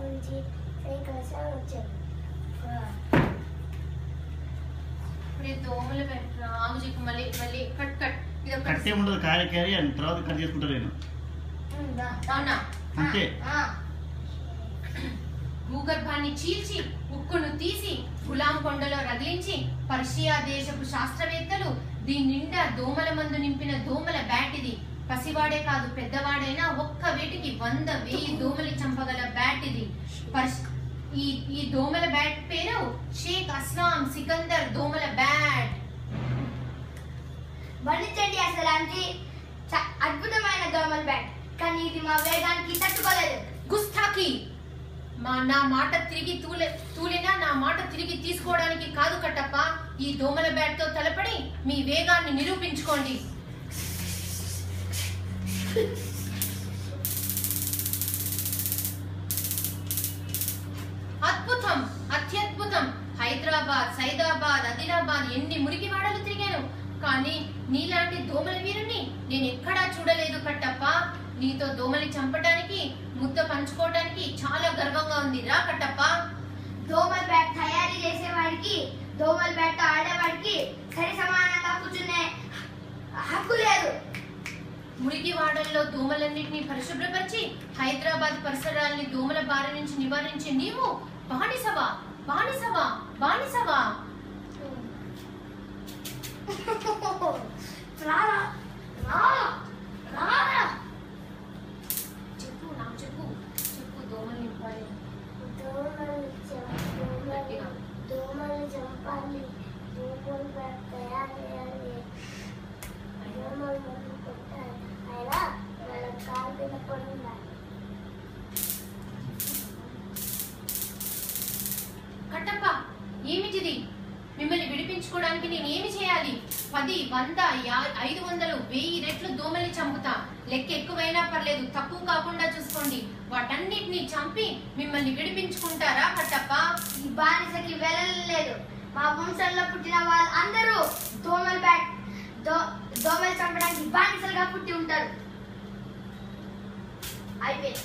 నుంచి శ్రీకృష్ణ వచ్చాడు. దోమలు పెట్టరా ఆగు చెప్పు. మళ్ళీ మళ్ళీ కట్ కట్ ఇది కట్టే ఉండదు, క్యారీ అని తర్వాత కట్ చేసుకుంటా నేను. అవునా? అంతే. భూగర్భాన్ని చీల్చి ఉక్కును తీసి గులాం కొండలో రగిలించి పర్షియా దేశపు శాస్త్రవేత్తలు దీని నిండా దోమల మందు నింపిన దోమల బ్యాట్ ఇది. పసివాడే కాదు పెద్దవాడైనా ఒక్క వేటికి 100,000 దోమలు చంపగల బ్యాట్ ఇది. ఈ దోమల బ్యాట్ పేరు షేక్ అస్లాం సికందర్ దోమల బ్యాట్. వర్ణించండి అసలాంటి అద్భుతమైన దోమల బ్యాట్. కానీ ఇది మా వేగానికి తట్టుకోలేదు. గుస్తాకి. నా మాట తిరిగి తూలినా నా మాట తిరిగి తీసుకోవడానికి కాదు కట్టప్ప. ఈ దోమల బ్యాట్ తో తలపడి మీ వేగాన్ని నిరూపించుకోండి. అద్భుతం, అత్యద్భుతం. హైదరాబాద్, సైదాబాద్, ఆదిలాబాద్ ఎన్ని మురికి వాడలు తిరిగాను, కానీ నీలాంటి దోమల వీరుని నేను ఎక్కడా చూడలేదు కట్టప్ప. నీతో దోమని చంపడానికి ముద్ద పంచుకోవడానికి చాలా గర్వంగా ఉంది రా కట్టప్ప. దోమల బ్యాట్ తయారీ చేసేవాడికి దోమల బ్యాట్ ఆడేవాడికి సరి సమానంగా కూర్చునే హక్కు లేదు. మురికి వాడల్లో దోమలన్నింటినీ పరిశుభ్రపరిచి హైదరాబాద్ పరిసరాల్ని దోమల బారి నుంచి నివారించే నీవు బానిసవా బానిసవా బానిసవా? చెప్పు నాకు చెప్పు చెప్పు. దోమలు నింపాలి, దోమలు చంపాలి, దోమల బ్యాట్ తయారు చేయాలి, దోమలు మందు కొట్టాలి, అయినా వాళ్ళ కాలు పడి ఉండాలి. కట్టప్ప ఏమిటిది? మిమ్మల్ని విడిపించుకోవడానికి నేను ఏమి చేయాలి? 10, 100, 500, 1000 రెట్లు దోమల్ని చంపుతా. లెక్క ఎక్కువైనా పర్లేదు, తక్కువ కాకుండా చూసుకోండి. వాటన్నిటిని చంపి మిమ్మల్ని విడిపించుకుంటారా కట్టప్ప? ఈ బానిసకి వెళ్ళలేదు. మా వంశంలో పుట్టిన వాళ్ళందరూ దోమలు చంపడానికి బానిసలుగా పుట్టి ఉంటారు. అయిపోయింది.